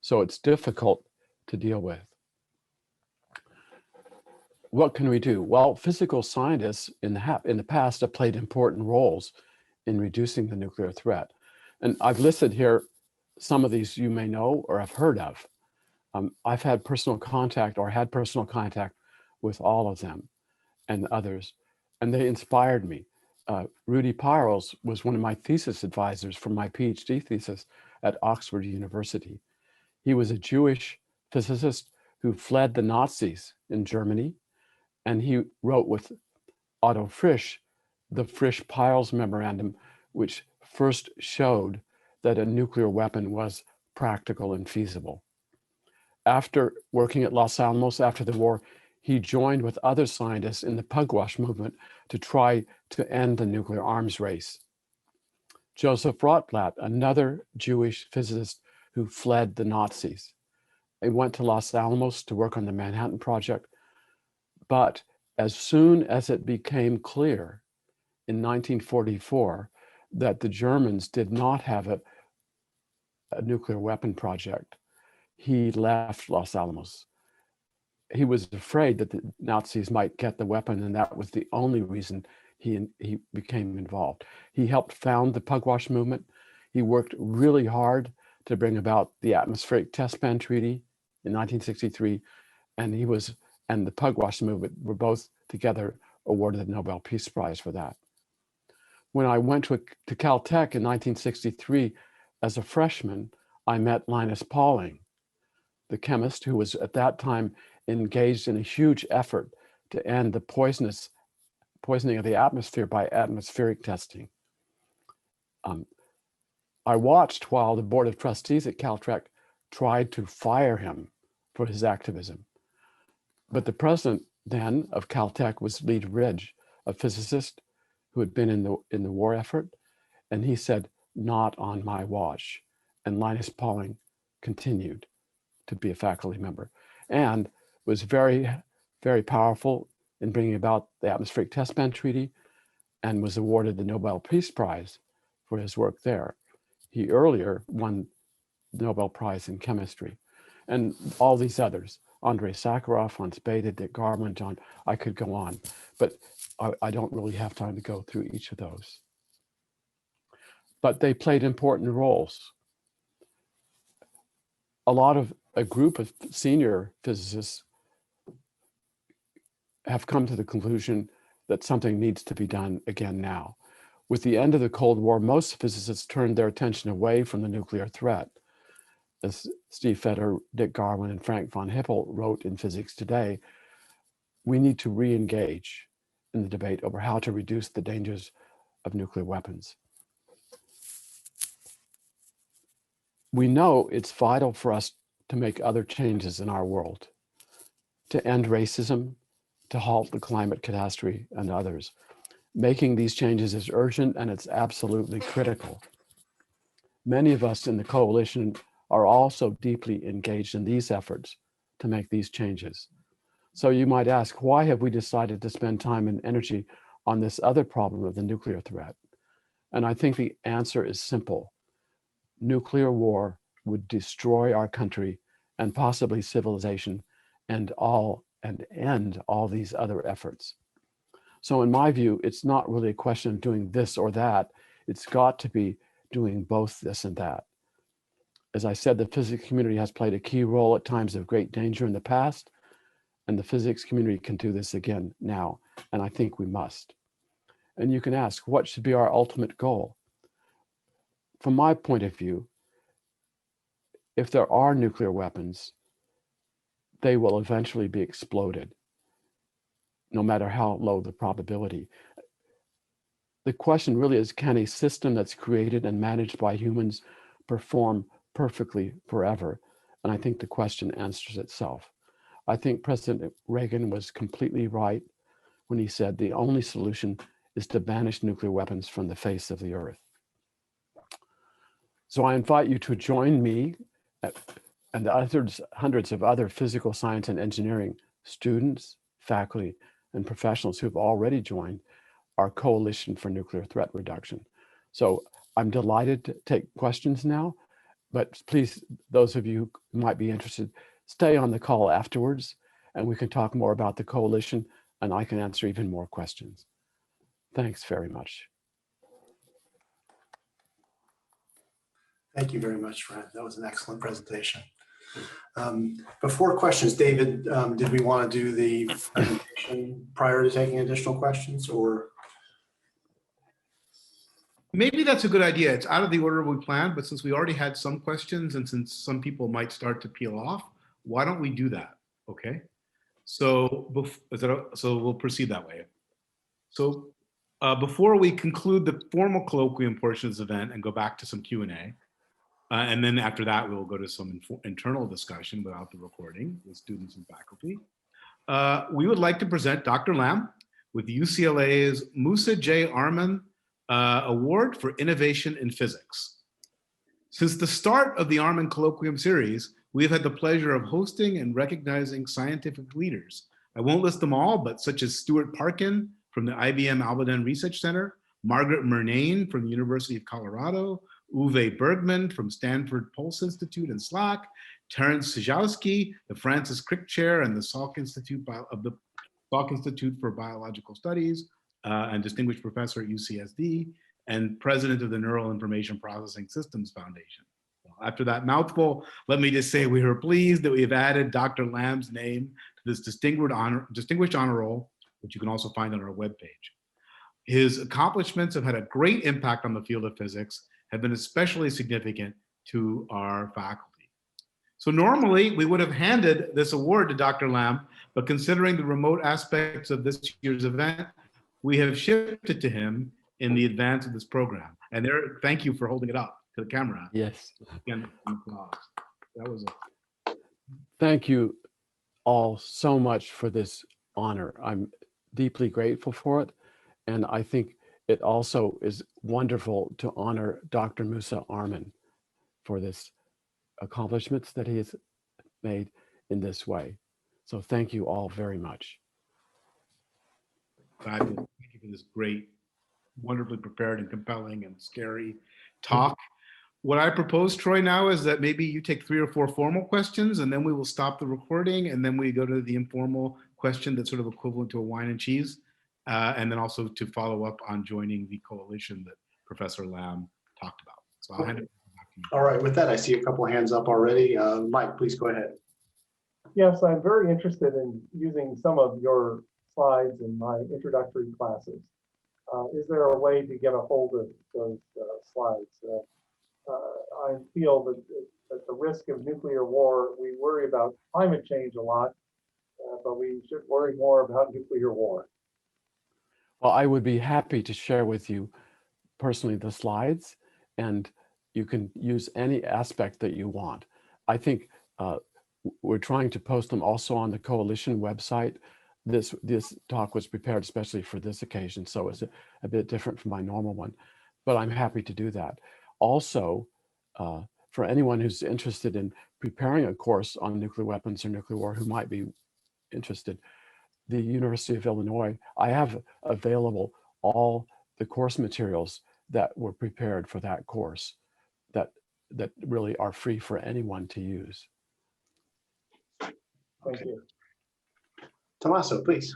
So it's difficult to deal with. What can we do? Well, physical scientists in the past have played important roles in reducing the nuclear threat. And I've listed here some of these you may know or have heard of. I've had personal contact with all of them and others, and they inspired me. Rudy Pyles was one of my thesis advisors for my PhD thesis at Oxford University. He was a Jewish physicist who fled the Nazis in Germany, and he wrote with Otto Frisch the Frisch-Pyles Memorandum, which first showed that a nuclear weapon was practical and feasible. After working at Los Alamos after the war, he joined with other scientists in the Pugwash movement to try to end the nuclear arms race. Joseph Rotblat, another Jewish physicist who fled the Nazis, he went to Los Alamos to work on the Manhattan Project. But as soon as it became clear in 1944 that the Germans did not have a nuclear weapon project, he left Los Alamos. He was afraid that the Nazis might get the weapon, and that was the only reason he became involved. He helped found the Pugwash movement. He worked really hard to bring about the Atmospheric Test Ban Treaty in 1963, and he was and the Pugwash movement were both together awarded the Nobel Peace Prize for that. When I went to Caltech in 1963 as a freshman, I met Linus Pauling, the chemist who was at that time engaged in a huge effort to end the poisoning of the atmosphere by atmospheric testing. I watched while the board of trustees at Caltech tried to fire him for his activism. But the president then of Caltech was Lee Ridge, a physicist who had been in the war effort, and he said, "Not on my watch." And Linus Pauling continued to be a faculty member and was very, very powerful in bringing about the Atmospheric Test Ban Treaty and was awarded the Nobel Peace Prize for his work there. He earlier won the Nobel Prize in chemistry, and all these others, Andrei Sakharov, Hans Bethe, Dick Garland, John, I could go on, but I don't really have time to go through each of those. But they played important roles. A group of senior physicists have come to the conclusion that something needs to be done again now. With the end of the Cold War, most physicists turned their attention away from the nuclear threat. As Steve Fetter, Dick Garland, and Frank von Hippel wrote in Physics Today, we need to re-engage in the debate over how to reduce the dangers of nuclear weapons. We know it's vital for us to make other changes in our world, to end racism, to halt the climate catastrophe and others. Making these changes is urgent and it's absolutely critical. Many of us in the coalition are also deeply engaged in these efforts to make these changes. So you might ask, why have we decided to spend time and energy on this other problem of the nuclear threat? And I think the answer is simple. Nuclear war would destroy our country and possibly civilization and end all these other efforts. So in my view, it's not really a question of doing this or that. It's got to be doing both this and that. As I said, the physics community has played a key role at times of great danger in the past, and the physics community can do this again now, and I think we must. And you can ask, what should be our ultimate goal? From my point of view, if there are nuclear weapons, they will eventually be exploded, no matter how low the probability. The question really is, can a system that's created and managed by humans perform perfectly forever? And I think the question answers itself. I think President Reagan was completely right when he said the only solution is to banish nuclear weapons from the face of the earth. So I invite you to join me and the hundreds of other physical science and engineering students, faculty, and professionals who have already joined our Coalition for Nuclear Threat Reduction. So I'm delighted to take questions now, but please, those of you who might be interested, stay on the call afterwards and we can talk more about the coalition and I can answer even more questions. Thanks very much. Thank you very much, Fred. That was an excellent presentation. Before questions, David, did we want to do the presentation prior to taking additional questions, or? Maybe that's a good idea. It's out of the order we planned, but since we already had some questions and since some people might start to peel off, why don't we do that? Okay. So we'll proceed that way. So before we conclude the formal colloquium portion of this event and go back to some Q&A, and then after that, we'll go to some internal discussion without the recording with students and faculty. We would like to present Dr. Lam with UCLA's Moossa J. Arman Award for Innovation in Physics. Since the start of the Arman Colloquium series, we have had the pleasure of hosting and recognizing scientific leaders. I won't list them all, but such as Stuart Parkin from the IBM Almaden Research Center, Margaret Murnane from the University of Colorado, Uwe Bergman from Stanford Pulse Institute and SLAC, Terence Sajowski, the Francis Crick Chair and the Salk Institute for Biological Studies, and Distinguished Professor at UCSD, and President of the Neural Information Processing Systems Foundation. After that mouthful, let me just say we are pleased that we have added Dr. Lam's name to this distinguished honor roll, which you can also find on our webpage. His accomplishments have had a great impact on the field of physics, have been especially significant to our faculty. So normally we would have handed this award to Dr. Lamb, but considering the remote aspects of this year's event, we have shipped it to him in the advance of this program. And there, thank you for holding it up to the camera. Yes. Again, applause. That was it. Thank you all so much for this honor. I'm deeply grateful for it. And I think it also is wonderful to honor Dr. Moossa Arman for this accomplishments that he has made in this way. So thank you all very much. Fabulous. Thank you for this great, wonderfully prepared and compelling and scary talk. What I propose, Troy, now is that maybe you take 3 or 4 formal questions and then we will stop the recording and then we go to the informal question that's sort of equivalent to a wine and cheese. And then also to follow up on joining the coalition that Professor Lamb talked about. So I'll hand it back to you. All right, with that, I see a couple of hands up already. Mike, please go ahead. Yes, I'm very interested in using some of your slides in my introductory classes. Is there a way to get a hold of those slides? I feel that the risk of nuclear war, we worry about climate change a lot, but we should worry more about nuclear war. Well, I would be happy to share with you personally the slides, and you can use any aspect that you want. I think we're trying to post them also on the coalition website. This talk was prepared especially for this occasion, so it's a bit different from my normal one, but I'm happy to do that. Also, for anyone who's interested in preparing a course on nuclear weapons or nuclear war who might be interested, the University of Illinois, I have available all the course materials that were prepared for that course that really are free for anyone to use. Thank you. Tommaso, please.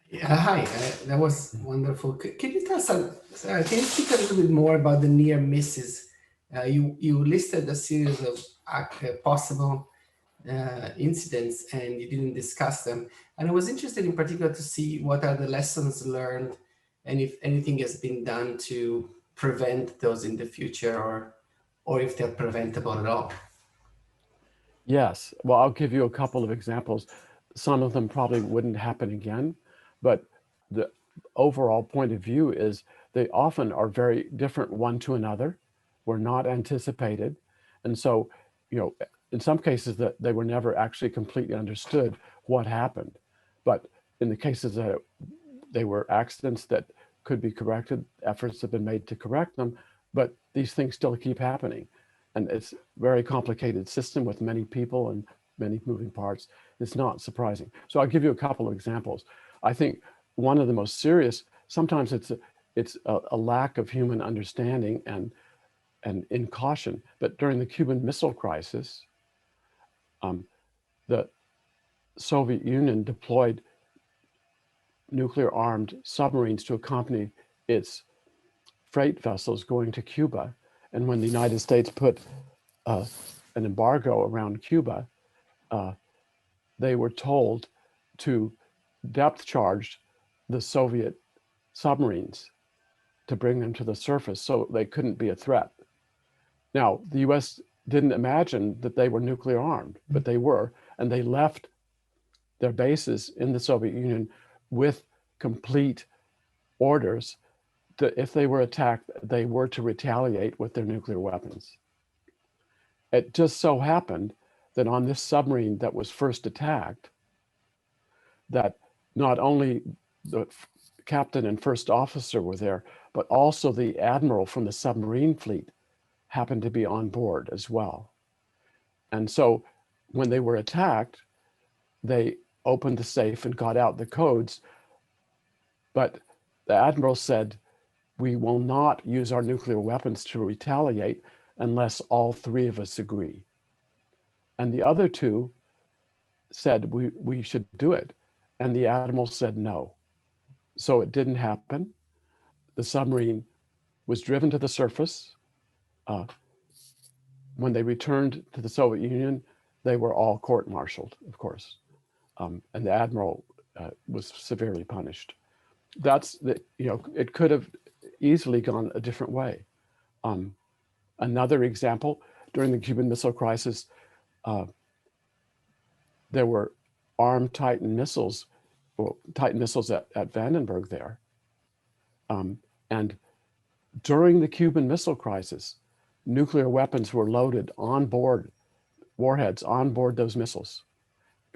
Yeah, hi, that was wonderful. Can you tell us, can you speak a little bit more about the near misses? You listed a series of possible incidents and you didn't discuss them. And I was interested in particular to see what are the lessons learned and if anything has been done to prevent those in the future or if they're preventable at all. Yes, well, I'll give you a couple of examples. Some of them probably wouldn't happen again, but the overall point of view is they often are very different one to another, were not anticipated. And so, in some cases that they were never actually completely understood what happened. But in the cases that they were accidents that could be corrected, efforts have been made to correct them, but these things still keep happening. And it's a very complicated system with many people and many moving parts. It's not surprising. So I'll give you a couple of examples. I think one of the most serious, sometimes it's a lack of human understanding and incaution, but during the Cuban Missile Crisis, the Soviet Union deployed nuclear-armed submarines to accompany its freight vessels going to Cuba. And when the United States put an embargo around Cuba, they were told to depth charge the Soviet submarines to bring them to the surface so they couldn't be a threat. Now, the US didn't imagine that they were nuclear armed, but they were, and they left their bases in the Soviet Union with complete orders that if they were attacked, they were to retaliate with their nuclear weapons. It just so happened that on this submarine that was first attacked, that not only the captain and first officer were there, but also the admiral from the submarine fleet happened to be on board as well. And so when they were attacked, they opened the safe and got out the codes. But the admiral said, "We will not use our nuclear weapons to retaliate unless all 3 of us agree." And the other 2 said, we should do it. And the admiral said no. So it didn't happen. The submarine was driven to the surface. When they returned to the Soviet Union, they were all court-martialed, of course. and the admiral was severely punished. That's the, it could have easily gone a different way. Another example, during the Cuban Missile Crisis, there were armed Titan missiles, at Vandenberg there. And during the Cuban Missile Crisis, nuclear weapons were loaded on board, warheads on board those missiles,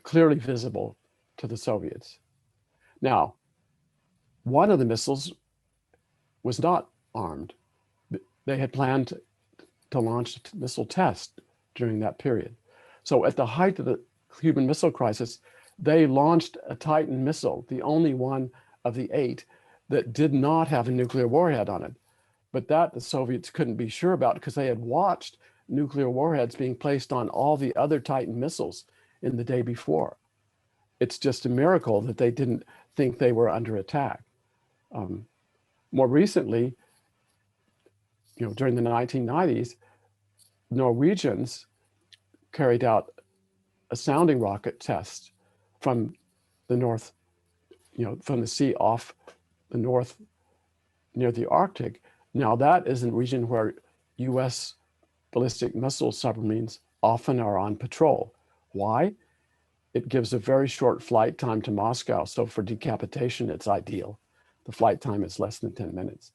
clearly visible to the Soviets. Now, one of the missiles was not armed. They had planned to launch a missile test during that period. So at the height of the Cuban Missile Crisis, they launched a Titan missile, the only one of the 8 that did not have a nuclear warhead on it. But that the Soviets couldn't be sure about because they had watched nuclear warheads being placed on all the other Titan missiles in the day before. It's just a miracle that they didn't think they were under attack. More recently, during the 1990s, Norwegians carried out a sounding rocket test from the north, from the sea off the north near the Arctic. Now that is a region where US ballistic missile submarines often are on patrol. Why? It gives a very short flight time to Moscow. So for decapitation, it's ideal. The flight time is less than 10 minutes.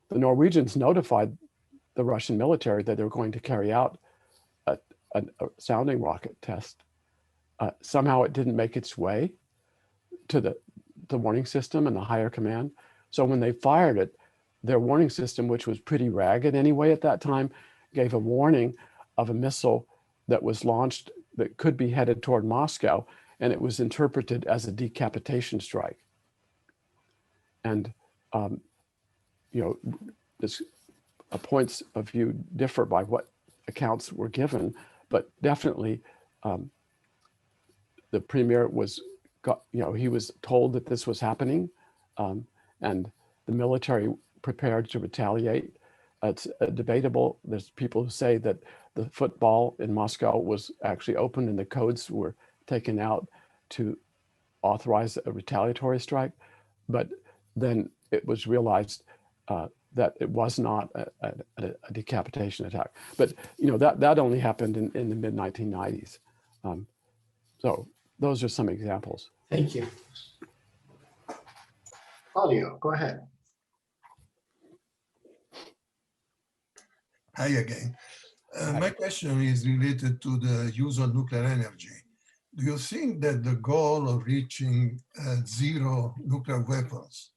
The Norwegians notified the Russian military that they were going to carry out a sounding rocket test. Somehow it didn't make its way to the warning system and the higher command. So when they fired it, their warning system, which was pretty ragged anyway at that time, gave a warning of a missile that was launched that could be headed toward Moscow, and it was interpreted as a decapitation strike. And this points of view differ by what accounts were given, but definitely the premier he was told that this was happening, and the military prepared to retaliate. It's debatable. There's people who say that the football in Moscow was actually opened and the codes were taken out to authorize a retaliatory strike, but then it was realized that it was not a decapitation attack. But that only happened in the mid 1990s. So those are some examples. Thank you. Claudio, go ahead. Hi again. My question is related to the use of nuclear energy. Do you think that the goal of reaching zero nuclear weapons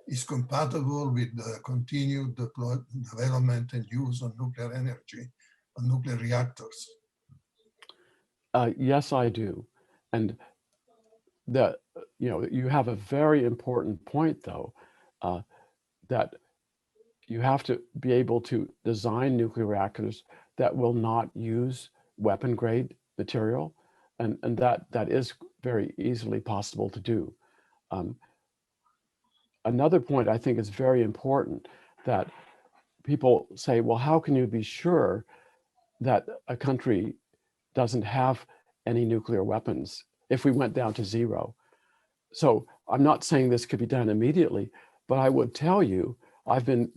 is compatible with the continued development and use of nuclear energy, of nuclear reactors? Yes, I do. And you have a very important point, though, that you have to be able to design nuclear reactors that will not use weapon grade material. And that is very easily possible to do. Another point I think is very important, that people say, well, how can you be sure that a country doesn't have any nuclear weapons if we went down to zero? So I'm not saying this could be done immediately, but I would tell you, I've been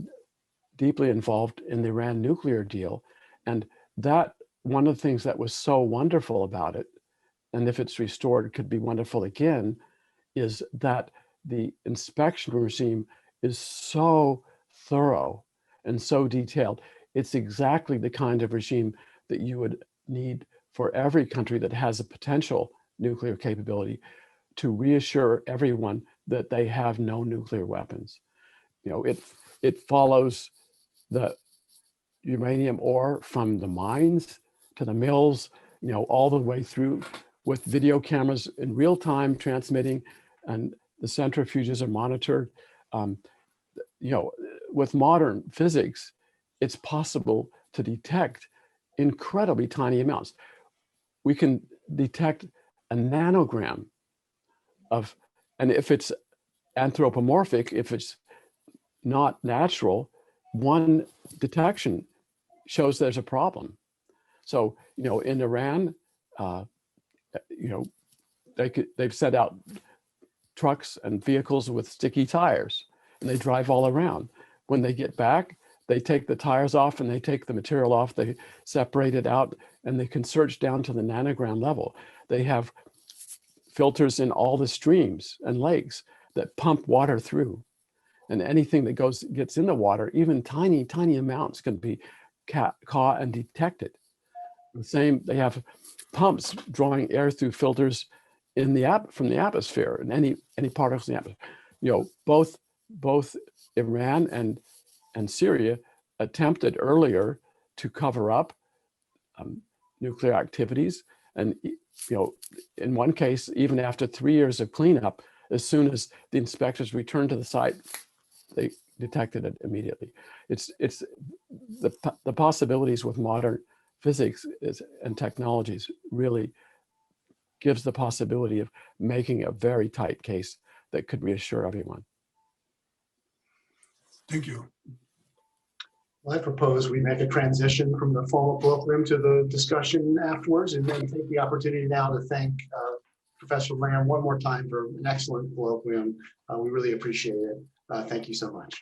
deeply involved in the Iran nuclear deal. And that one of the things that was so wonderful about it, and if it's restored, could be wonderful again, is that the inspection regime is so thorough and so detailed. It's exactly the kind of regime that you would need for every country that has a potential nuclear capability, to reassure everyone that they have no nuclear weapons. It follows the uranium ore from the mines to the mills, all the way through, with video cameras in real time transmitting, and the centrifuges are monitored. With modern physics, it's possible to detect incredibly tiny amounts. We can detect a nanogram of, and if it's anthropomorphic, if it's not natural, one detection shows there's a problem. So, in Iran, they've sent out trucks and vehicles with sticky tires, and they drive all around. When they get back, they take the tires off and they take the material off, they separate it out, and they can search down to the nanogram level. They have filters in all the streams and lakes that pump water through. And anything that gets in the water, even tiny amounts, can be caught and detected. The same, they have pumps drawing air through filters in from the atmosphere, and any particles in the atmosphere. You know, both Iran and Syria attempted earlier to cover up nuclear activities, and in one case, even after 3 years of cleanup, as soon as the inspectors returned to the site, they detected it immediately. It's the possibilities with modern physics and technologies really gives the possibility of making a very tight case that could reassure everyone. Thank you. Well, I propose we make a transition from the formal colloquium to the discussion afterwards, and then take the opportunity now to thank Professor Lamb one more time for an excellent colloquium. We really appreciate it. Thank you so much.